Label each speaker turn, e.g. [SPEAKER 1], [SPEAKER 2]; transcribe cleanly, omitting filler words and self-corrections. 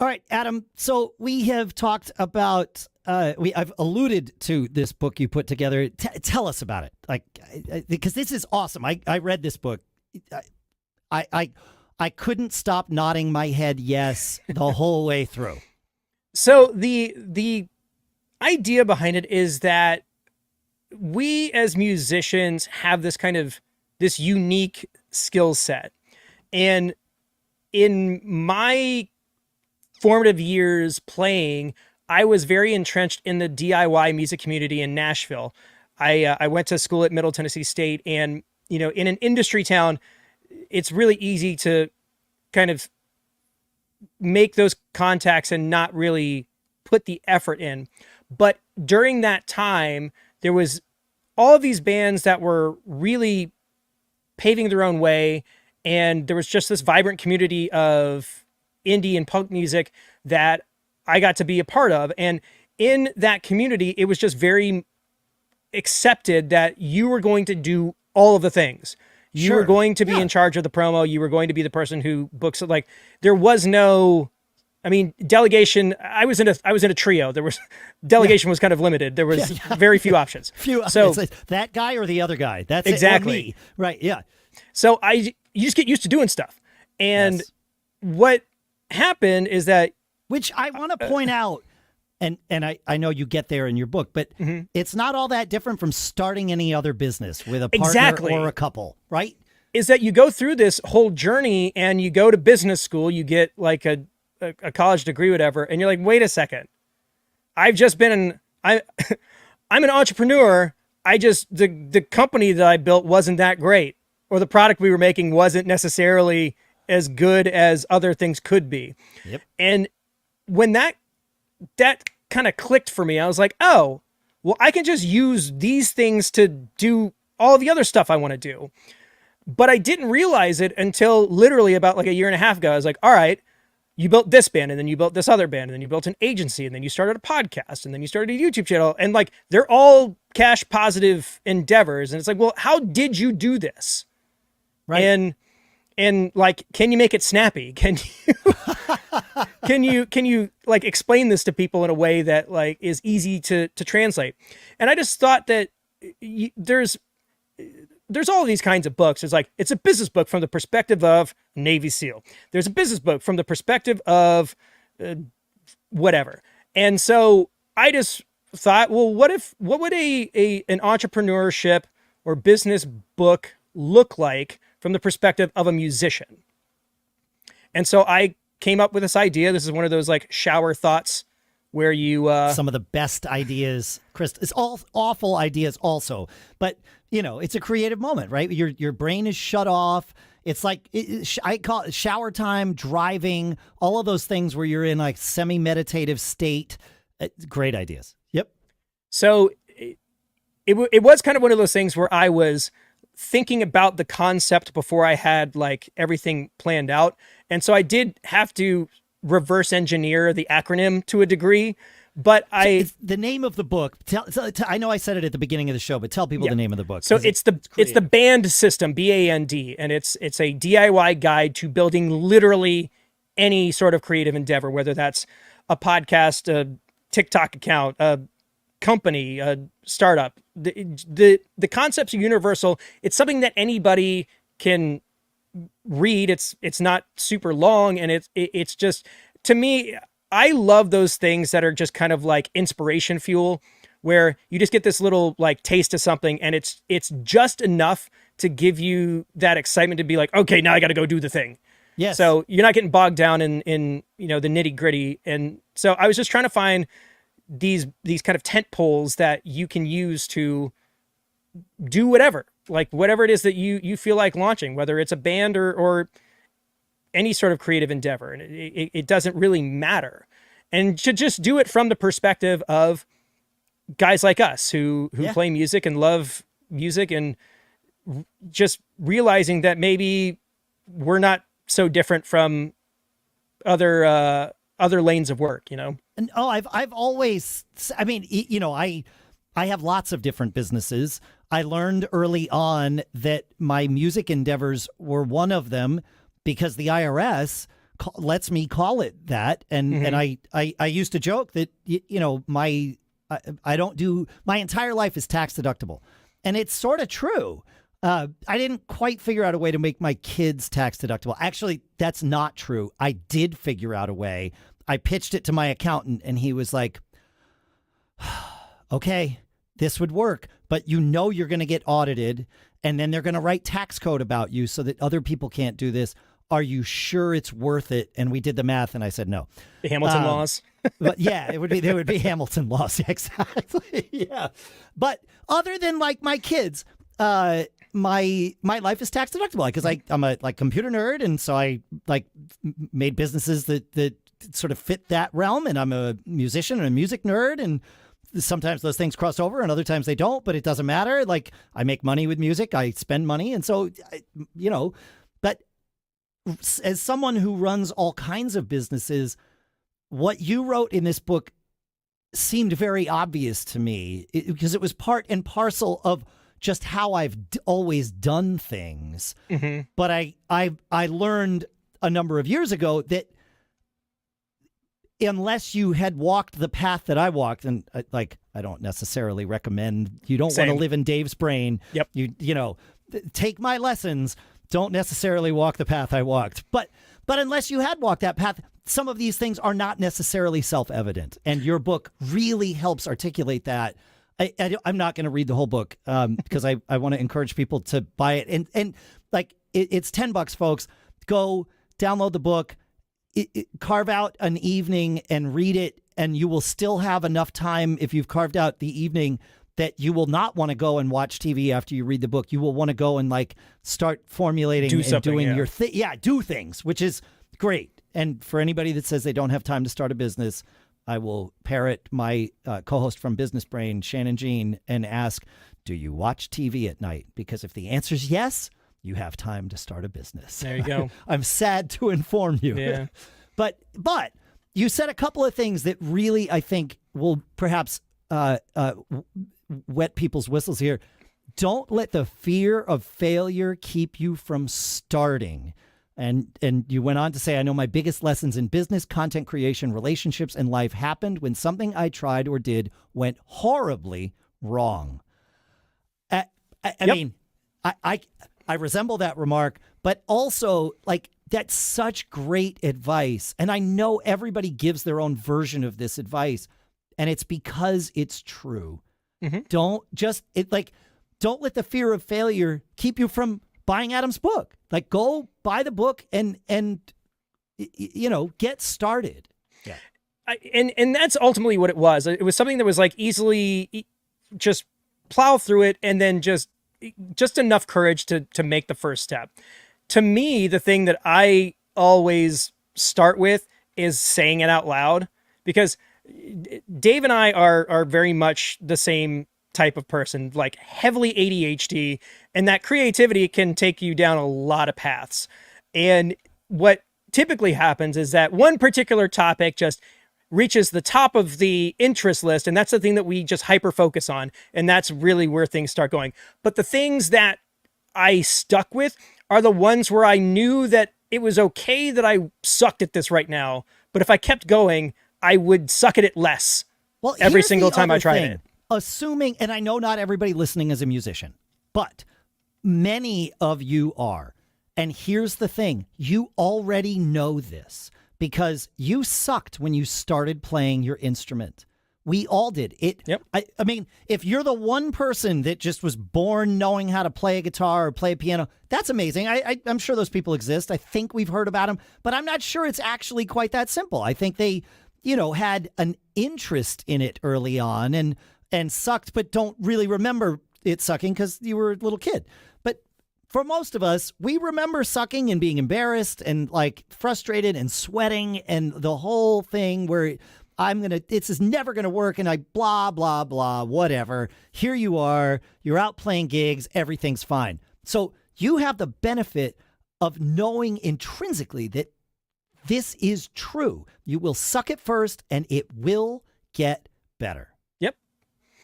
[SPEAKER 1] All right, Adam. So we have talked about, I've alluded to this book you put together. Tell us about it. Because this is awesome. I read this book. I couldn't stop nodding my head yes the whole way through.
[SPEAKER 2] So the idea behind it is that we as musicians have this unique skill set. And in my formative years playing, I was very entrenched in the DIY music community in Nashville. I went to school at Middle Tennessee State, and in an industry town, it's really easy to kind of make those contacts and not really put the effort in. But during that time, there was all of these bands that were really paving their own way, and there was just this vibrant community of indie and punk music that I got to be a part of. And in that community, it was just very accepted that you were going to do all of the things. You were going to be in charge of the promo. You were going to be the person who books it. Like, there was no, delegation. I was in a trio. There was delegation was kind of limited. There was very few options. So
[SPEAKER 1] that guy or the other guy. That's
[SPEAKER 2] exactly
[SPEAKER 1] it, or me. Right. Yeah.
[SPEAKER 2] So you just get used to doing stuff. And what happened is that,
[SPEAKER 1] which I want to point out, and I know you get there in your book, but it's not all that different from starting any other business with a partner or a couple, right?
[SPEAKER 2] Is that you go through this whole journey and you go to business school, you get like a college degree, whatever, and you're like, wait a second, I'm an entrepreneur. The company that I built wasn't that great, or the product we were making wasn't necessarily as good as other things could be.
[SPEAKER 1] Yep.
[SPEAKER 2] And when that kind of clicked for me, I was like, oh, well, I can just use these things to do all the other stuff I want to do. But I didn't realize it until literally about like a year and a half ago. I was like, all right, you built this band, and then you built this other band, and then you built an agency, and then you started a podcast, and then you started a YouTube channel. And like, they're all cash positive endeavors. And it's like, well, how did you do this?
[SPEAKER 1] Right.
[SPEAKER 2] And like, can you make it snappy? Can you like explain this to people in a way that like is easy to translate? And I just thought that there's all of these kinds of books. It's a business book from the perspective of Navy SEAL. There's a business book from the perspective of whatever. And so I just thought, well, what would an entrepreneurship or business book look like from the perspective of a musician? And so I came up with this idea. This is one of those like shower thoughts where you
[SPEAKER 1] some of the best ideas, Chris. It's all awful ideas also, but it's a creative moment, right? Your brain is shut off. It's like I call it shower time, driving, all of those things where you're in like semi-meditative state. Great ideas. Yep.
[SPEAKER 2] So it was kind of one of those things where I was thinking about the concept before I had like everything planned out. And so I did have to reverse engineer the acronym to a degree, but
[SPEAKER 1] the name of the book, I know I said it at the beginning of the show, but tell people the name of the book.
[SPEAKER 2] So it's the B.A.N.D system, B.A.N.D, and it's a DIY guide to building literally any sort of creative endeavor, whether that's a podcast, a TikTok account, a company, a startup. The concepts are universal. It's something that anybody can read. It's not super long, and it's just, to me, I love those things that are just kind of like inspiration fuel, where you just get this little like taste of something, and it's just enough to give you that excitement to be like, okay, now I got to go do the thing.
[SPEAKER 1] Yes.
[SPEAKER 2] So you're not getting bogged down in the nitty gritty. And so I was just trying to find these kind of tent poles that you can use to do whatever it is that you feel like launching, whether it's a band or any sort of creative endeavor. And it doesn't really matter. And to just do it from the perspective of guys like us who play music and love music, and just realizing that maybe we're not so different from other lanes of work,
[SPEAKER 1] And I've always, I have lots of different businesses. I learned early on that my music endeavors were one of them, because the IRS lets me call it that. And
[SPEAKER 2] Mm-hmm.
[SPEAKER 1] and I used to joke that I don't do, my entire life is tax deductible, and it's sort of true. I didn't quite figure out a way to make my kids tax deductible. Actually, that's not true. I did figure out a way. I pitched it to my accountant, and he was like, okay, this would work, but you're going to get audited, and then they're going to write tax code about you so that other people can't do this. Are you sure it's worth it? And we did the math, and I said no.
[SPEAKER 2] The Hamilton laws.
[SPEAKER 1] But yeah, there would be Hamilton laws. Exactly. Yeah. But other than like my kids, my life is tax deductible because I'm a computer nerd, and so I made businesses that sort of fit that realm, and I'm a musician and a music nerd, and sometimes those things cross over and other times they don't, but it doesn't matter. Like, I make money with music, I spend money, and so but as someone who runs all kinds of businesses, what you wrote in this book seemed very obvious to me because it was part and parcel of just how I've always done things.
[SPEAKER 2] Mm-hmm.
[SPEAKER 1] But I learned a number of years ago that unless you had walked the path that I walked, and I don't necessarily recommend, you don't want to live in Dave's brain.
[SPEAKER 2] Yep.
[SPEAKER 1] Take my lessons. Don't necessarily walk the path I walked. But unless you had walked that path, some of these things are not necessarily self-evident. And your book really helps articulate that. I'm not going to read the whole book because I want to encourage people to buy it. And it's $10, folks. Go download the book, carve out an evening and read it. And you will still have enough time if you've carved out the evening that you will not want to go and watch TV after you read the book. You will want to go and start formulating and doing your thing. Yeah, do things, which is great. And for anybody that says they don't have time to start a business, I will parrot my co-host from Business Brain, Shannon Jean, and ask, do you watch TV at night? Because if the answer is yes, you have time to start a business.
[SPEAKER 2] There you go.
[SPEAKER 1] I'm sad to inform you.
[SPEAKER 2] Yeah.
[SPEAKER 1] But you said a couple of things that really, I think, will perhaps wet people's whistles here. Don't let the fear of failure keep you from starting. And you went on to say, I know my biggest lessons in business, content creation, relationships, and life happened when something I tried or did went horribly wrong. I mean, I resemble that remark, but also that's such great advice. And I know everybody gives their own version of this advice, and it's because it's true. Mm-hmm. Don't let the fear of failure keep you from buying Adam's book. Go buy the book and get started. Yeah.
[SPEAKER 2] And that's ultimately what it was. It was something that was easily just plow through it, and then just enough courage to make the first step. To me, the thing that I always start with is saying it out loud, because Dave and I are very much the same type of person, heavily ADHD, and that creativity can take you down a lot of paths. And what typically happens is that one particular topic just reaches the top of the interest list, and that's the thing that we just hyper focus on, and that's really where things start going. But the things that I stuck with are the ones where I knew that it was okay that I sucked at this right now, but if I kept going, I would suck at it less every single time I tried it.
[SPEAKER 1] Assuming, and I know not everybody listening is a musician, but many of you are. And here's the thing. You already know this because you sucked when you started playing your instrument. We all did.
[SPEAKER 2] Yep.
[SPEAKER 1] I mean, if you're the one person that just was born knowing how to play a guitar or play a piano, that's amazing. I'm sure those people exist. I think we've heard about them, but I'm not sure it's actually quite that simple. I think they, had an interest in it early on and sucked, but don't really remember it sucking because you were a little kid. But for most of us, we remember sucking and being embarrassed and frustrated and sweating and the whole thing where this is never going to work. And I blah, blah, blah, whatever. Here you are, you're out playing gigs. Everything's fine. So you have the benefit of knowing intrinsically that this is true. You will suck at first and it will get better.